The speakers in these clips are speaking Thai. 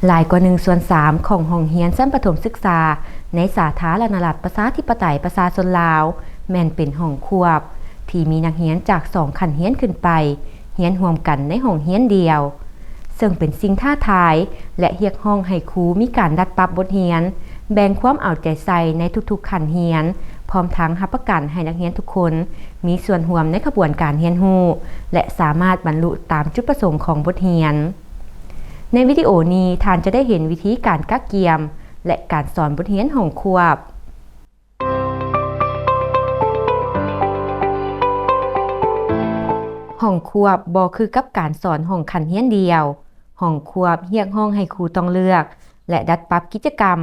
หลายกว่า1/3ของห้องเรียนชั้นประถมศึกษาในสาธารณรัฐประชาธิปไตยประชาชนลาวแม่นเป็นห้องควบที่มีนักเรียนจาก2ขั้นเรียนขึ้นไปเรียนร่วมกันในห้องเรียนเดียวซึ่งเป็นสิ่งท้าทายและเรียกร้องให้ครูมีการดัดปรับบทเรียนแบ่งความเอาใจใส่ในทุกๆขั้นเรียนพร้อมทั้งรับประกันให้นักเรียนทุกคนมีส่วนร่วมในกระบวนการเรียนรู้และสามารถบรรลุตามจุดประสงค์ของบทเรียนในวิดีโอนี้ท่านจะได้เห็นวิธีการกักเกียมและการสอนบทเรียนห้องควบห้องควบบ่คือกับการสอนห้องขั้นเรียนเดียวห้องควบเรียกร้องให้ครูต้องเลือกและดัดปรับกิจกรรม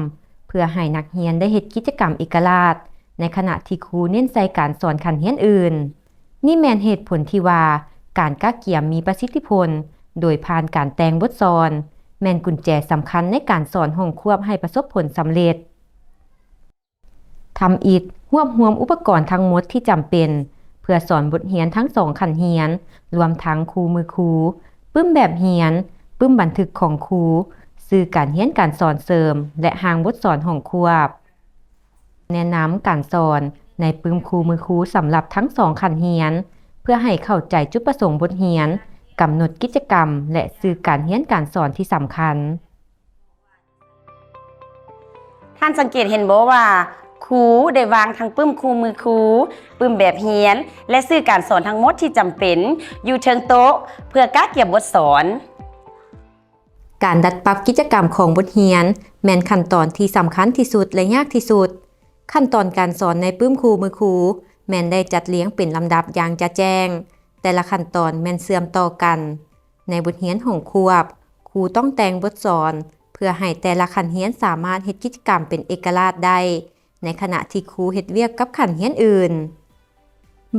เพื่อให้นักเรียนได้เฮ็ดกิจกรรมเอกราชในขณะที่ครูเน้นใส่การสอนขั้นเรียนอื่นนี่แม่นเหตุผลที่ว่าการกักเกียมมีประสิทธิผลโดยผ่านการแต่งบทสอนแม่นกุญแจสำคัญในการสอนห้องควบให้ประสบผลสำเร็จทำอิฐรวบรวมอุปกรณ์ทั้งหมดที่จำเป็นเพื่อสอนบทเรียนทั้ง2ขั้นเรียนรวมทั้งคู่มือครูปึ้มแบบเรียนปึ้มบันทึกของครูสื่อการเรียนการสอนเสริมและหางบทสอนห้องควบแนะนำการสอนในปึ้มคู่มือครูสำหรับทั้ง2ขั้นเรียนเพื่อให้เข้าใจจุดประสงค์บทเรียนกำหนดกิจกรรมและสื่อการเรียนการสอนที่สำคัญท่านสังเกตเห็นบ่ว่าครูได้วางทั้งปึ้มคู่มือครูปึ้มแบบเรียนและสื่อการสอนทั้งหมดที่จำเป็นอยู่เชิงโต๊ะเพื่อกักเก็บบทสอนการดัดปรับกิจกรรมของบทเรียนแม่นขั้นตอนที่สำคัญที่สุดและยากที่สุดขั้นตอนการสอนในปึ้มคู่มือครูแม่นได้จัดเรียงเป็นลำดับอย่างจะแจ้งแต่ละขั้นตอนแม่นเชื่อมต่อกันในบทเรียนห้องควบครูต้องแต่งบทสอนเพื่อให้แต่ละขั้นเรียนสามารถเฮ็ดกิจกรรมเป็นเอกราชได้ในขณะที่ครูเฮ็ดเวียกกับขั้นเรียนอื่น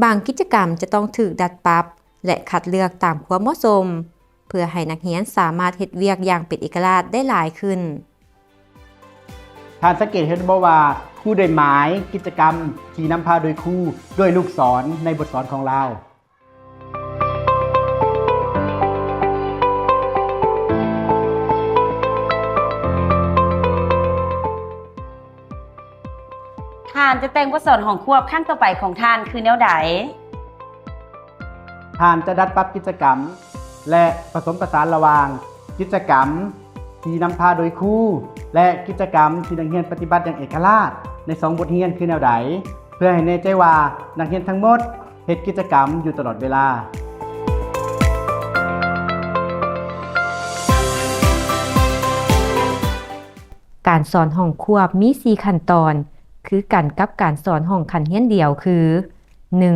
บางกิจกรรมจะต้องถูกดัดปรับและคัดเลือกตามความเหมาะสมเพื่อให้นักเรียนสามารถเฮ็ดเวียกอย่างเป็นเอกราชได้หลายขึ้นท่านสังเกตเห็นบ่ว่าครูได้หมายกิจกรรมที่นำพาโดยครูด้วยลูกศรในบทสอนของเราท่านจะแต่งบทสอนห้องควบขั้นต่อไปของท่านคือแนวใดท่านจะดัดปรับกิจกรรมและผสมผสานระหว่างกิจกรรมที่นำพาโดยครูและกิจกรรมที่นักเรียนปฏิบัติอย่างเอกราชใน2บทเรียนคือแนวใดเพื่อให้แน่ใจว่านักเรียนทั้งหมดเฮ็ดกิจกรรมอยู่ตลอดเวลาการสอนห้องควบมี4ขั้นตอนคือกันกับการสอนห้องขั้นเรียนเดียวคือ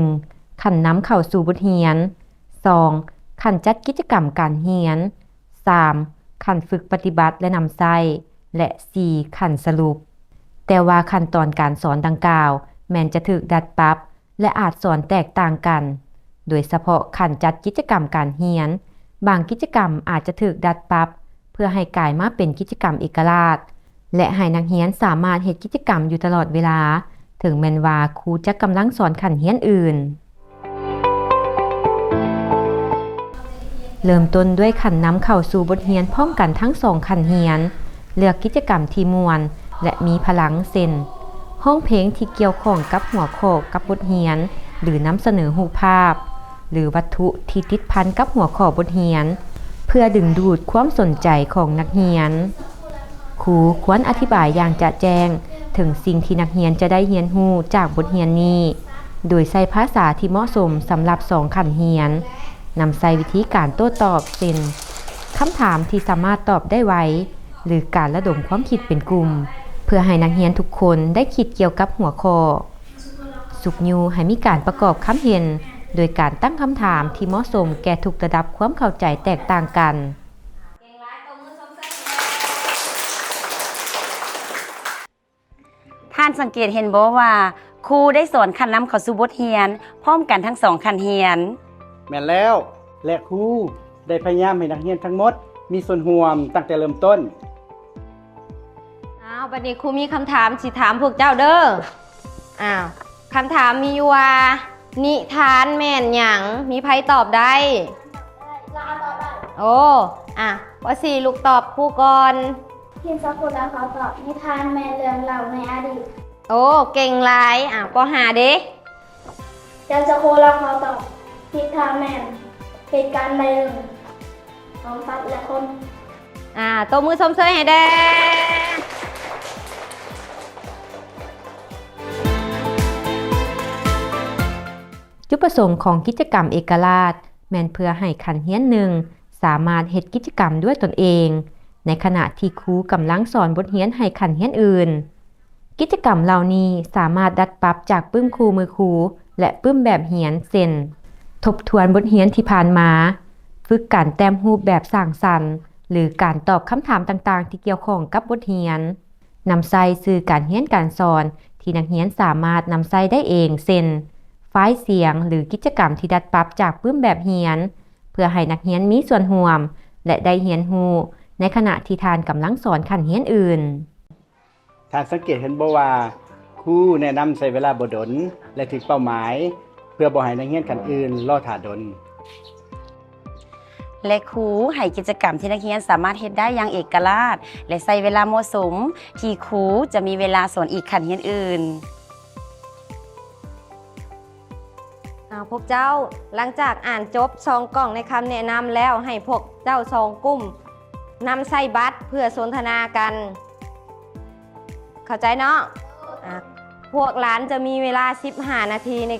1. ขั้นนำเข้าสู่บทเรียน 2. ขั้นจัดกิจกรรมการเรียน 3. ขั้นฝึกปฏิบัติและนำใช้และ 4. ขั้นสรุปแต่ว่าขั้นตอนการสอนดังกล่าวแม้นจะถูกดัดปรับและอาจสอนแตกต่างกันโดยเฉพาะขั้นจัดกิจกรรมการเรียนบางกิจกรรมอาจจะถูกดัดปรับเพื่อให้กลายมาเป็นกิจกรรมเอกราชและให้นักเรียนสามารถเฮ็ดกิจกรรมอยู่ตลอดเวลาถึงแม้นว่าครูจะกำลังสอนขั้นเรียนอื่นเริ่มต้นด้วยขั้นนำเข้าสู่บทเรียนพร้อมกันทั้ง2ขั้นเรียนเลือกกิจกรรมที่ม่วนและมีพลังเช่นห้องเพลงที่เกี่ยวข้องกับหัวข้อกับบทเรียนหรือนำเสนอรูปภาพหรือวัตถุที่ติดพันกับหัวข้อบทเรียนเพื่อดึงดูดความสนใจของนักเรียนครูควรอธิบายอย่างจะแจ้งถึงสิ่งที่นักเรียนจะได้เรียนรู้จากบทเรียนนี้โดยใช้ภาษาที่เหมาะสมสำหรับ2ขั้นเรียนนำใช้วิธีการโต้ตอบเช่นคำถามที่สามารถตอบได้ไวหรือการระดมความคิดเป็นกลุ่มเพื่อให้นักเรียนทุกคนได้คิดเกี่ยวกับหัวข้อสุกยูให้มีการประกอบคำเห็นโดยการตั้งคำถามที่เหมาะสมแก่ทุกระดับความเข้าใจแตกต่างกันท่านสังเกตเห็นบ่ว่าครูได้สอนขั้นนำเข้าสู่บทเรียนพร้อมกันทั้ง2ขั้นเรียนแม่นแล้วและครูได้พยายามให้นักเรียนทั้งหมดมีส่วนร่วมตั้งแต่เริ่มต้นบัดนี้ครูมีคำถามสิถามพวกเจ้าเด้อคำถามมีอยู่ว่านิทานแม่นหยังมีไผตอบได้โอ้ ว่าสี่ลูกตอบครูก่อน ทีมสกุลแล้วเขาตอบนิทานแมนเรื่องเล่าในอดีต โอ้เก่งหลายปหาเด้ จันสกุลแล้วเขาตอบนิทานแมนเหตุการณ์ใดหนึ่งของสัตว์และคน ตัวมือส้มเซยให้แด้ จุดประสงค์ของกิจกรรมเอกราชแม่นเพื่อให้คันเฮียนหนึ่งสามารถเฮ็ดกิจกรรมด้วยตนเอง ในขณะที่ครูกำลังสอนบทเรียนให้คันเฮียนอื่น กิจกรรมเหล่านี้สามารถดัดปรับจากปึ้มครูมือครูและปึ้มแบบเรียนเช่นทบทวนบทเรียนที่ผ่านมา ฝึกการแต้มรูปแบบสร้างสรรค์หรือการตอบคำถามต่างๆ ที่เกี่ยวข้องกับบทเรียนนำใส่สื่อการเรียนการสอนที่นักเรียนสามารถนำใส่ได้เองเช่นไฟล์เสียงหรือกิจกรรมที่ดัดปรับจากปึ้มแบบเรียนเพื่อให้นักเรียนมีส่วนร่วมและได้เรียนรู้ในขณะที่ทานกำลังสอนคันเรียนอื่น ท่านสังเกตเห็นบ่ว่าครูแนะนำใช้เวลาบ่ดนและถึงเป้าหมาย เพื่อบ่ให้นักเรียนคันอื่นรอท่าดน และครูให้กิจกรรมที่นักเรียนสามารถเฮ็ดได้อย่างเอกราชและใช้เวลาเหมาะสมที่ครูจะมีเวลาสอนอีกคันเรียนอื่น พวกเจ้าหลังจากอ่านจบซองกล่องในคำแนะนำแล้วให้พวกเจ้าซองกลุ่มนำใส่บัตรเพื่อสนทนากัน เข้าใจเนาะพวกหลานจะมีเวลา15 นาทีใน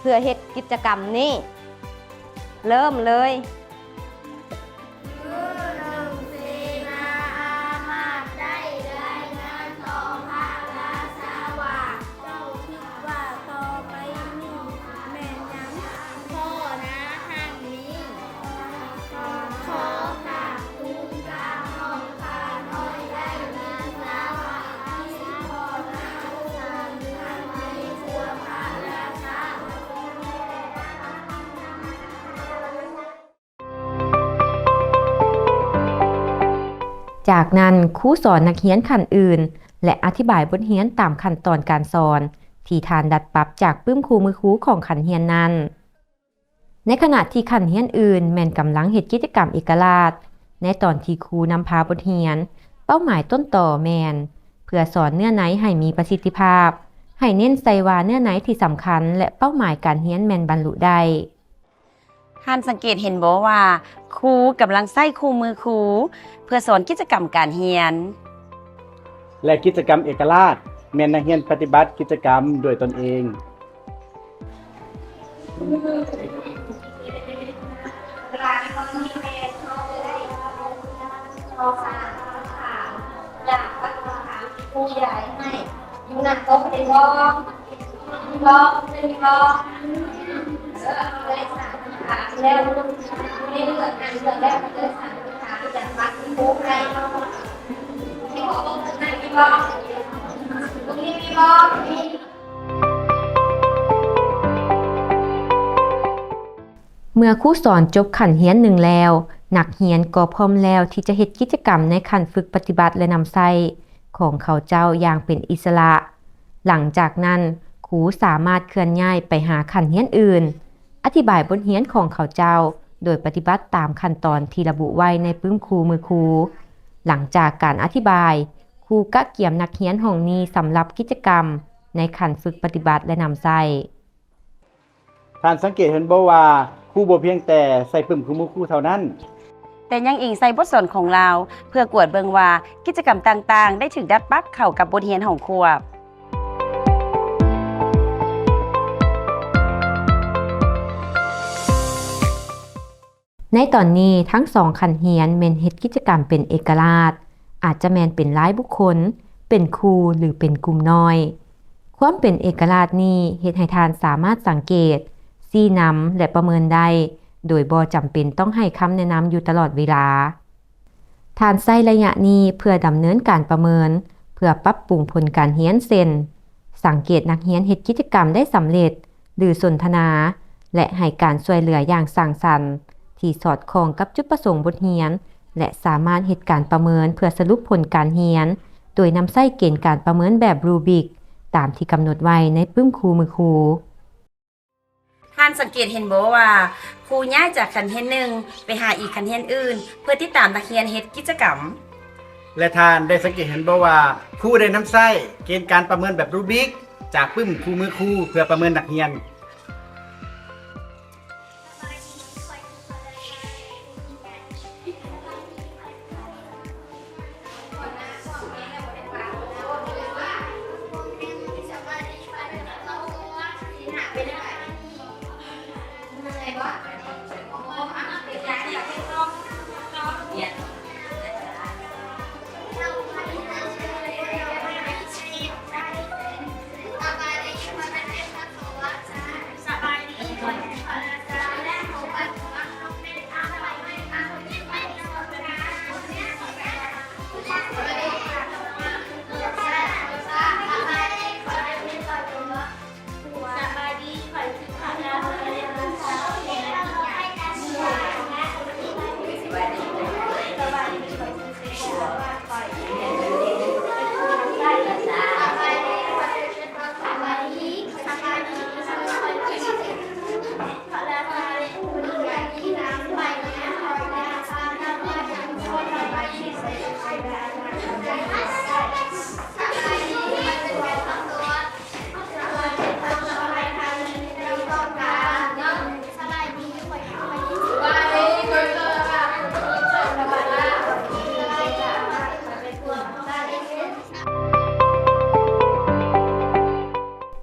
เพื่อเฮ็ดกิจกรรมนี้ เริ่มเลยจากนั้นครูสอนนักเรียนขั้นอื่นและอธิบายบทเรียนตามขั้นตอนการสอนที่ทานดัดปรับจากปึ้มครูมือครูของขั้นเรียนนั้นในขณะที่ขั้นเรียนอื่นแม่นกำลังเฮ็ดกิจกรรมเอกราชในตอนที่ครูนำพาบทเรียนเป้าหมายต้นต่อแม่นเพื่อสอนเนื้อไหนให้มีประสิทธิภาพให้เน้นใส่ว่าเนื้อไหนที่สำคัญและเป้าหมายการเรียนแม่นบรรลุได้ ท่านสังเกตเห็นบ่ว่าครูกำลังใช้คู่มือครูเพื่อสอนกิจกรรมการเรียน และกิจกรรมเอกราชแม่นนักเรียนปฏิบัติกิจกรรมด้วยตนเอง ผู้ใหญ่ให้อยู่นั่นก็เป็นบอกเป็นบอกเลยสามคำถามแล้วไม่ได้เลือกอันเลือกแล้วเลยสามคำถามจากบัตรที่ผู้ให้ที่บอกว่าตรงนั้นมีบอกตรงนี้มีบอกนี่ เมื่อครูสอนจบขั้นเรียนหนึ่งแล้วนักเรียนก็พร้อมแล้วที่จะเฮ็ดกิจกรรมในขั้นฝึกปฏิบัติและนำใช้ของเขาเจ้าอย่างเป็นอิสระ หลังจากนั้นครูสามารถเคลื่อนย้ายไปหาขั้นเรียนอื่นอธิบายบทเรียนของเขาเจ้าโดยปฏิบัติตามขั้นตอนที่ระบุไว้ในปึ้มครูมือครูหลังจากการอธิบายครูก็เกี่ยมนักเรียนห้องนี้สำหรับกิจกรรมในขั้นฝึกปฏิบัติและนำใช้ ท่านสังเกตเห็นบ่ว่าครูบ่เพียงแต่ใส่ปึ้มครูมือครูเท่านั้น แต่ยังอิงใส่บทสอนของเราเพื่อกวดเบิงว่ากิจกรรมต่างๆ ได้ถึงดัดปรับเข้ากับบทเรียนของครู ในตอนนี้ทั้งสองขั้นเรียนแม่นเฮ็ดกิจกรรมเป็นเอกราชอาจจะแม่นเป็นรายบุคคลเป็นครูหรือเป็นกลุ่มน้อยความเป็นเอกราชนี้เฮ็ดให้ทานสามารถสังเกตชี้นำและประเมินได้โดยบ่จำเป็นต้องให้คำแนะนำอยู่ตลอดเวลาทานใช้ระยะนี้เพื่อดำเนินการประเมินเพื่อปรับปรุงผลการเรียนเช่นสังเกตนักเรียนเฮ็ดกิจกรรมได้สำเร็จหรือสนทนาและให้การช่วยเหลืออย่างสร้างสรรค์ที่สอดคล้องกับจุดประสงค์บทเรียนและสามารถเฮ็ดการประเมินเพื่อสรุปผลการเรียนโดยนำใช้เกณฑ์การประเมินแบบรูบิกตามที่กำหนดไว้ในปึ้มครูมือครู ท่าน านสังเกตเห็นบ่ว่าครูย้ายจากคันเรียนหนึ่งไปหาอีกคันเรียนอื่น เพื่อติดตามนักเรียนเฮ็ดกิจกรรม และทานได้สังเกตเห็นบ่ว่าครูได้นำใช้เกณฑ์การประเมินแบบรูบริกจากปึ้มคู่มือครูเพื่อประเมินนักเรียน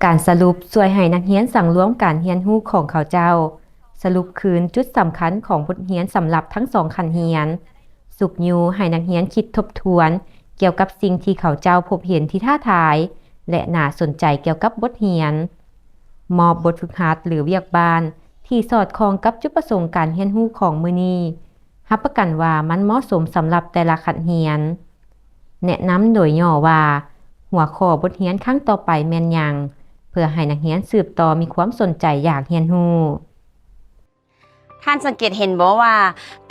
การสรุปช่วยให้นักเรียนสังรวมการเรียนรู้ของเขาเจ้า สรุปคืนจุดสำคัญของบทเรียนสำหรับทั้ง2คันเรียน สุกยูให้นักเรียนคิดทบทวน เกี่ยวกับสิ่งที่เขาเจ้าพบเห็นที่ท้าทาย และน่าสนใจเกี่ยวกับบทเรียน มอบบทฝึกหัดหรือเวียกบ้าน ที่สอดคล้องกับจุดประสงค์การเรียนรู้ของมื้อนี้รับประกันว่ามันเหมาะสมสำหรับแต่ละคันเรียน แนะนำโดยย่อว่า หัวข้อบทเรียนครั้งต่อไปแม่นหยัง เพื่อให้นักเรียนสืบต่อมีความสนใจอยากเรียนรู้ ท่านสังเกตเห็นบ่ว่า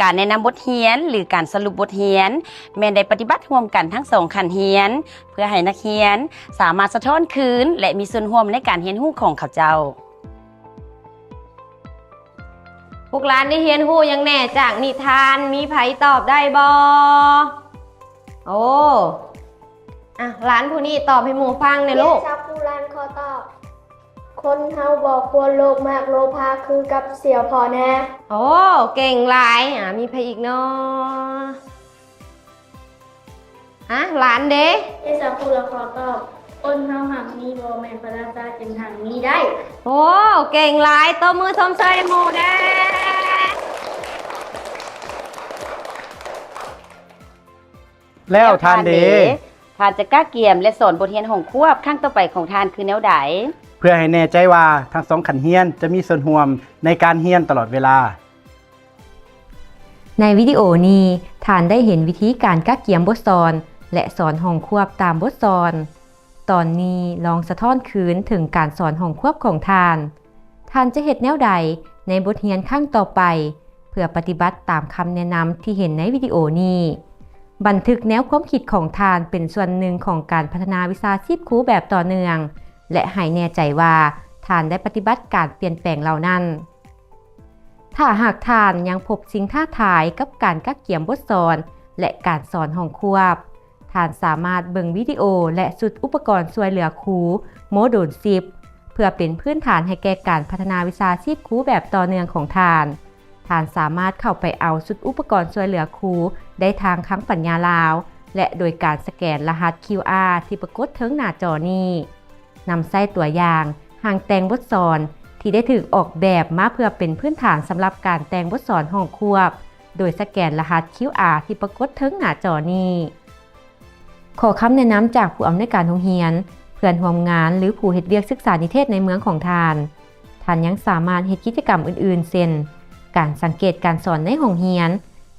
การแนะนำบทเรียนหรือการสรุปบทเรียนแม่นได้ปฏิบัติร่วมกันทั้ง2คันเรียน เพื่อให้นักเรียนสามารถสะท้อนคืนและมีส่วนร่วมในการเรียนรู้ของเขาเจ้า พวกหลานได้เรียนรู้หยังแน่จากนิทานมีไผตอบได้บ่โอ้อ่ะหลานผู้นี้ตอบให้หมู่ฟังหน่อยลูก ชาวคูรานขอตอบ คนเฮาบอกควรโลภมากโลภะคือกับเสี่ยวพอแน่ โอ้เก่งหลายมีไผอีกเนาะหลานเด้ ชาวคูรานขอตอบ คนเฮาหากมีบ่แม่นพระราชาเป็นทางนี้ได้ โอ้เก่งหลายตบมือชมเชยหมู่แด้ แล้วทานเด ทานจะกล้าเกียมและสอนบทเรียนของควบข้างต่อไปของทานคือแนวใด เพื่อให้แน่ใจว่าทั้ง2คันเรียนจะมีส่วนร่วมในการเรียนตลอดเวลา ในวิดีโอนี้ท่านได้เห็นวิธีการกักเกียมบทสอนและสอนห้องควบตามบทสอน ตอนนี้ลองสะท้อนคืนถึงการสอนห้องควบของท่านจะเฮ็ดแนวใดในบทเรียนครั้งต่อไป เพื่อปฏิบัติตามคำแนะนำที่เห็นในวิดีโอนี้ บันทึกแนวความคิดของท่านเป็นส่วนหนึ่งของการพัฒนาวิชาชีพครูแบบต่อเนื่อง และให้แน่ใจว่าท่านได้ปฏิบัติการเปลี่ยนแปลงเหล่านั้น ถ้าหากท่านยังพบสิ่งท้าทายกับการกักเกียมบทสอนและการสอนห้องควบท่านสามารถเบิ่งวิดีโอและชุดอุปกรณ์ช่วยเหลือครูโมดูล10เพื่อเป็นพื้นฐานให้แก่การพัฒนาวิชาชีพครูแบบต่อเนื่องของท่านสามารถเข้าไปเอาชุดอุปกรณ์ช่วยเหลือครูได้ทางคลังปัญญาลาว และโดยการสแกนรหัส QR ที่ปรากฏเทิงหน้าจอนี้นำใส่ตัวอย่างหางแต่งบทสอนที่ได้ถูกออกแบบมาเพื่อเป็นพื้นฐานสำหรับการแต่งบทสอนห้องควบ โดยสแกนรหัส QR ที่ปรากฏเทิงหน้าจอนี้ขอคำแนะนำจากผู้อำนวยการโรงเรียน เพื่อนร่วมงานหรือผู้เฮ็ดเวียกศึกษานิเทศในเมืองของท่านยังสามารถเฮ็ดกิจกรรมอื่นๆเช่นการสังเกตการสอนในห้องเรียน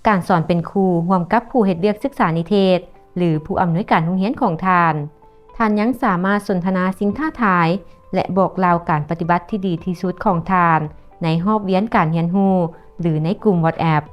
การสอนเป็นครูร่วมกับผู้เฮ็ดเวียกศึกษานิเทศ หรือผู้อำนวยการโรงเรียนของท่านยังสามารถสนทนาสิ่งท้าทาย และบอกเล่าการปฏิบัติที่ดีที่สุดของท่านในรอบเรียนการเรียนรู้หรือในกลุ่ม WhatsApp